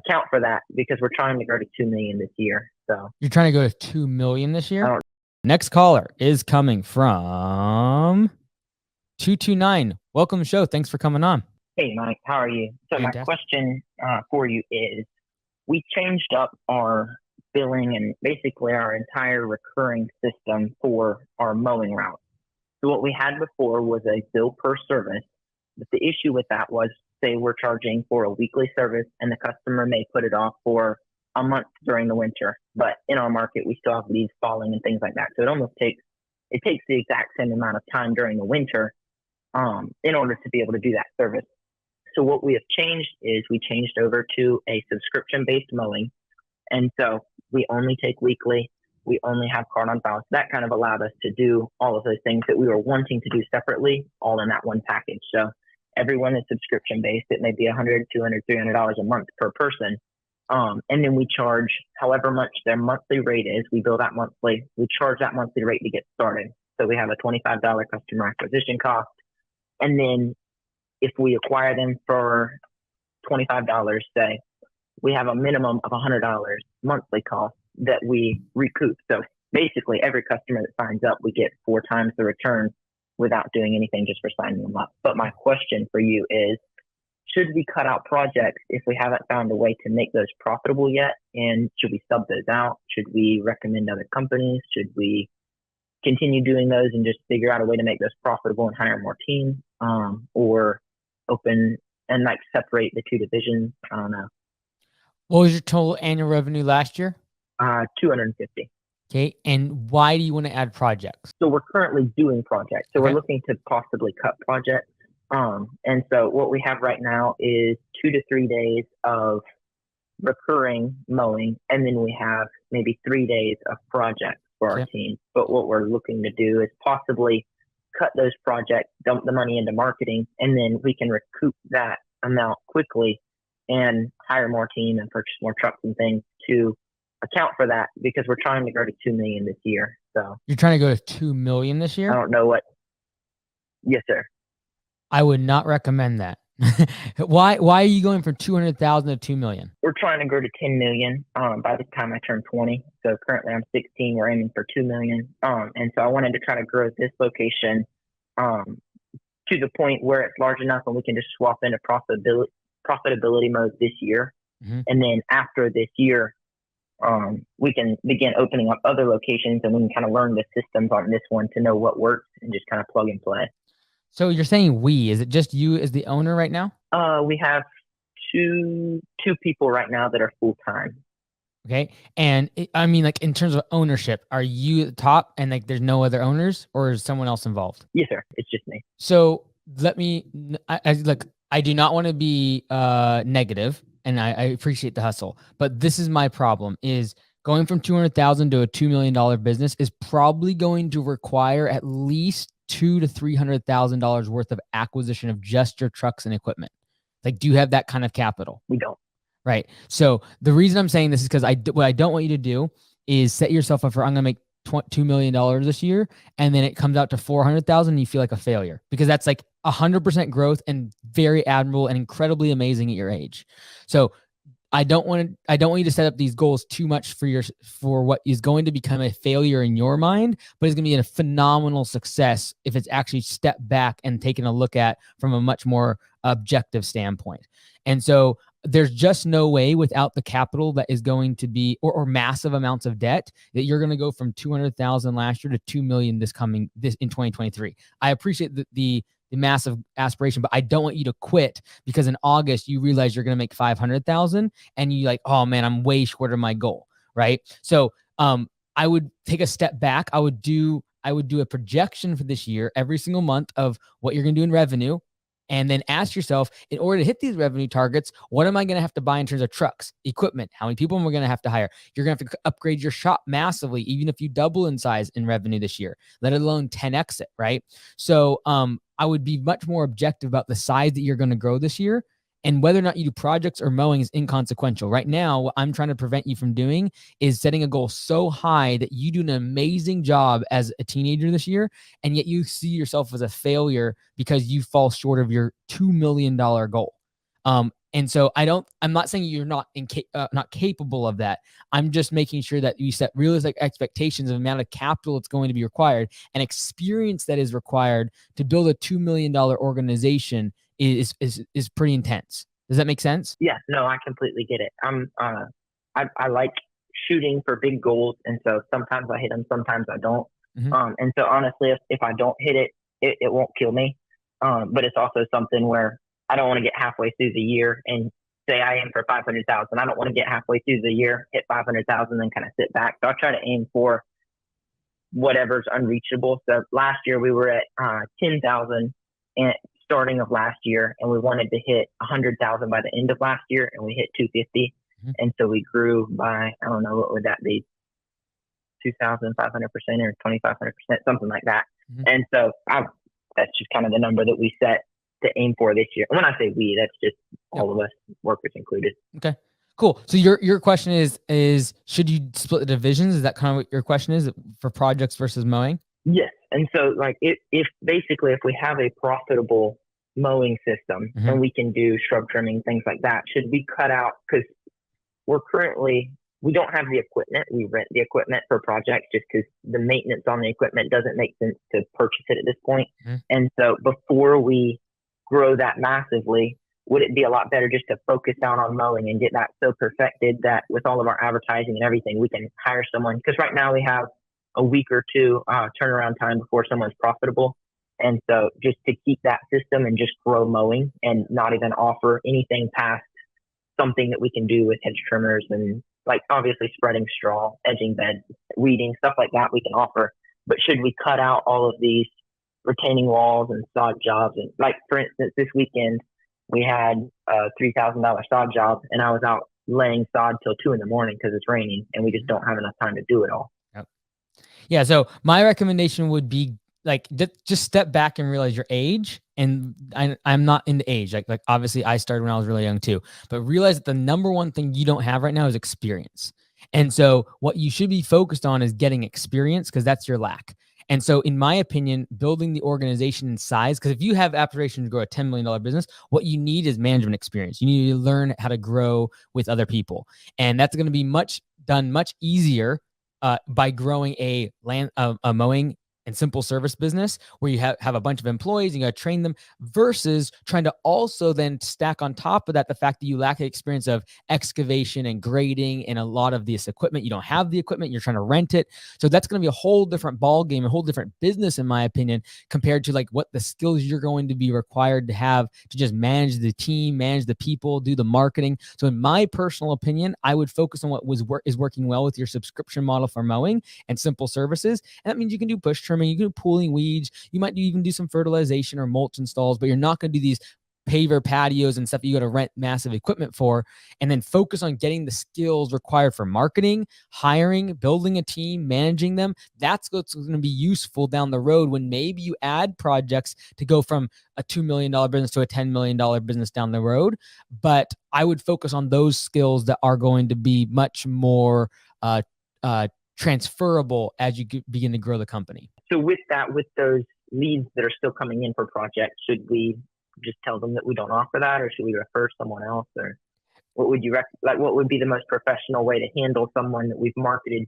account for that because we're trying to go to 2 million this year. So You're trying to go to 2 million this I year? don't. Next caller is coming from 229. Welcome to the show. Thanks for coming on. Hey, Mike, how are you? So my Fantastic. question for you is, we changed up our billing and basically our entire recurring system for our mowing route. So what we had before was a bill per service, but the issue with that was, say we're charging for a weekly service and the customer may put it off for a month during the winter, but in our market we still have leaves falling and things like that. So it takes the exact same amount of time during the winter in order to be able to do that service. So what we have changed is we changed over to a subscription-based mowing. And so we only take weekly. We only have card on file. So that kind of allowed us to do all of those things that we were wanting to do separately, all in that one package. So everyone is subscription-based. It may be $100, $200, $300 a month per person. And then we charge however much their monthly rate is. We bill that monthly. We charge that monthly rate to get started. So we have a $25 customer acquisition cost. And then if we acquire them for $25, say, we have a minimum of $100 monthly cost that we recoup. So basically, every customer that signs up, we get 4 times the return without doing anything just for signing them up. But my question for you is, should we cut out projects if we haven't found a way to make those profitable yet? And should we sub those out? Should we recommend other companies? Should we continue doing those and just figure out a way to make those profitable and hire more teams? Or open and like separate the two divisions? I don't know. What was your total annual revenue last year? 250. Okay. And why do you want to add projects? So we're currently doing projects. So Okay. we're looking to possibly cut projects. And so what we have right now is 2 to 3 days of recurring mowing, and then we have maybe 3 days of projects for our team. But what we're looking to do is possibly cut those projects, dump the money into marketing, and then we can recoup that amount quickly and hire more team and purchase more trucks and things to account for that because we're trying to go to 2 million this year. So you're trying to go to 2 million this year? I don't know what. Yes, sir. I would not recommend that. Why are you going from 200,000 to 2 million? We're trying to grow to 10 million by the time I turn 20. So currently I'm 16. We're aiming for 2 million. And so I wanted to try to grow this location to the point where it's large enough and we can just swap into profitability mode this year. Mm-hmm. And then after this year, we can begin opening up other locations and we can kind of learn the systems on this one to know what works and just kind of plug and play. So you're saying is it just you as the owner right now? We have two people right now that are full-time. Okay. And I mean, like in terms of ownership, are you at the top and like there's no other owners, or is someone else involved? Yes, sir. It's just me. So I do not want to be negative, and I appreciate the hustle, but this is my problem: is going from 200,000 to a $2 million business is probably going to require at least $200,000 to $300,000 worth of acquisition of just your trucks and equipment. Like, do you have that kind of capital? We don't. Right. So the reason I'm saying this is because what I don't want you to do is set yourself up for, I'm going to make $2 million this year, and then it comes out to 400,000 and you feel like a failure, because that's like 100% growth and very admirable and incredibly amazing at your age. So I don't want you to set up these goals too much for what is going to become a failure in your mind, but it's going to be a phenomenal success if it's actually stepped back and taken a look at from a much more objective standpoint. And so there's just no way without the capital that is going to be, or massive amounts of debt, that you're going to go from 200,000 last year to 2 million this in 2023. I appreciate the massive aspiration, but I don't want you to quit because in August you realize you're going to make 500,000 and you like, oh man, I'm way short of my goal. Right. So, I would take a step back. I would do a projection for this year, every single month, of what you're going to do in revenue. And then ask yourself, in order to hit these revenue targets, what am I going to have to buy in terms of trucks, equipment? How many people am I going to have to hire? You're going to have to upgrade your shop massively, even if you double in size in revenue this year, let alone 10x it, right? So I would be much more objective about the size that you're going to grow this year. And whether or not you do projects or mowing is inconsequential. Right now, what I'm trying to prevent you from doing is setting a goal so high that you do an amazing job as a teenager this year, and yet you see yourself as a failure because you fall short of your $2 million goal. And so I'm not saying you're not capable of that. I'm just making sure that you set realistic expectations of the amount of capital that's going to be required and experience that is required to build a $2 million organization is pretty intense. Does that make sense? Yeah, no, I completely get it. I like shooting for big goals, and so sometimes I hit them, sometimes I don't. Mm-hmm. And so honestly, if I don't hit it, it won't kill me. But it's also something where I don't want to get halfway through the year and say I aim for 500,000. I don't want to get halfway through the year, hit 500,000, then kind of sit back. So I try to aim for whatever's unreachable. So last year we were at 10,000 and starting of last year, and we wanted to hit 100,000 by the end of last year, and we hit 250. Mm-hmm. And so we grew by, I don't know, what would that be? 2,500% or 2,500%, something like that. Mm-hmm. And so that's just kind of the number that we set to aim for this year. And when I say we, that's just all of us, workers included. Okay, cool. So your question is should you split the divisions? Is that kind of what your question is for projects versus mowing? Yes. And so like if basically if we have a profitable mowing system, mm-hmm. and we can do shrub trimming, things like that, should we cut out, because we don't have the equipment. We rent the equipment for projects just because the maintenance on the equipment doesn't make sense to purchase it at this point. Mm-hmm. And so before we grow that massively, would it be a lot better just to focus down on mowing and get that so perfected that with all of our advertising and everything, we can hire someone? Because right now we have a week or two turnaround time before someone's profitable. And so just to keep that system and just grow mowing and not even offer anything past something that we can do with hedge trimmers and like obviously spreading straw, edging beds, weeding, stuff like that we can offer. But should we cut out all of these retaining walls and sod jobs? And like, for instance, this weekend we had a $3,000 sod job, and I was out laying sod till 2 a.m. because it's raining, and we just don't have enough time to do it all. Yep. Yeah. So my recommendation would be like just step back and realize your age. And I'm not into age. Like obviously I started when I was really young too, but realize that the number one thing you don't have right now is experience. And so what you should be focused on is getting experience, because that's your lack. And so in my opinion, building the organization in size, because if you have aspirations to grow a $10 million business, what you need is management experience. You need to learn how to grow with other people. And that's going to be much easier by growing a mowing and simple service business where you have a bunch of employees and you got to train them, versus trying to also then stack on top of that the fact that you lack the experience of excavation and grading and a lot of this equipment. You don't have the equipment, you're trying to rent it. So that's going to be a whole different ball game, a whole different business, in my opinion, compared to like what the skills you're going to be required to have to just manage the team, manage the people, do the marketing. So in my personal opinion, I would focus on what is working well with your subscription model for mowing and simple services. And that means you can do push trimming, you can do pulling weeds, you might even do some fertilization or mulch installs, but you're not going to do these paver patios and stuff you got to rent massive equipment for. And then focus on getting the skills required for marketing, hiring, building a team, managing them. That's what's going to be useful down the road when maybe you add projects to go from a $2 million business to a $10 million business down the road. But I would focus on those skills that are going to be much more transferable as you begin to grow the company. So with those leads that are still coming in for projects, should we just tell them that we don't offer that, or should we refer someone else? Or what would you what would be the most professional way to handle someone that we've marketed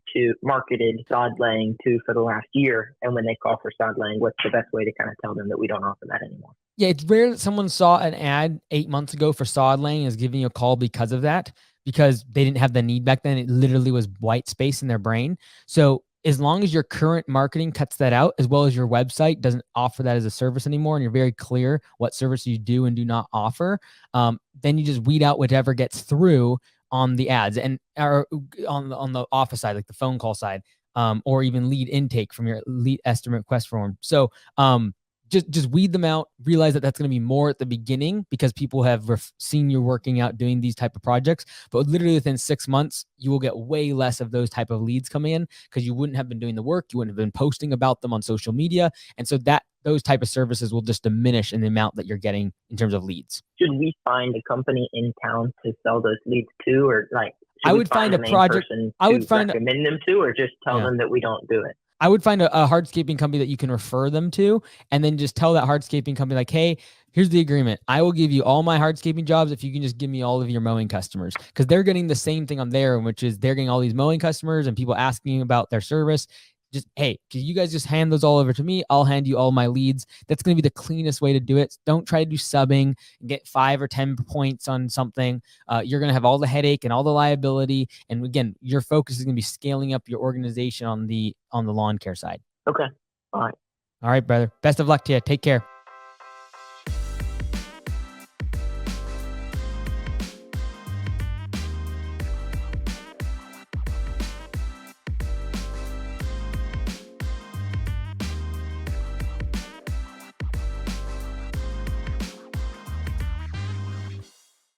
sod laying to for the last year, and when they call for sod laying, what's the best way to kind of tell them that we don't offer that anymore? Yeah, it's rare that someone saw an ad 8 months ago for sod laying and is giving you a call because of that, because they didn't have the need back then. It literally was white space in their brain. So as long as your current marketing cuts that out, as well as your website doesn't offer that as a service anymore, and you're very clear what service you do and do not offer, then you just weed out whatever gets through on the ads and or on the office side, like the phone call side, or even lead intake from your lead estimate request form. So just weed them out. Realize that that's going to be more at the beginning because people have seen you working out doing these type of projects. But literally within 6 months, you will get way less of those type of leads coming in because you wouldn't have been doing the work. You wouldn't have been posting about them on social media. And so those type of services will just diminish in the amount that you're getting in terms of leads. Should we find a company in town to sell those leads to, or like, I would find a project. I would recommend them to, or just tell them that we don't do it? I would find a hardscaping company that you can refer them to, and then just tell that hardscaping company like, hey, here's the agreement. I will give you all my hardscaping jobs if you can just give me all of your mowing customers, because they're getting the same thing on there, which is they're getting all these mowing customers and people asking about their service. Just, hey, can you guys just hand those all over to me? I'll hand you all my leads. That's going to be the cleanest way to do it. Don't try to do subbing and get 5 or 10 points on something. You're going to have all the headache and all the liability. And again, your focus is going to be scaling up your organization on the lawn care side. Okay. All right. All right, brother. Best of luck to you. Take care.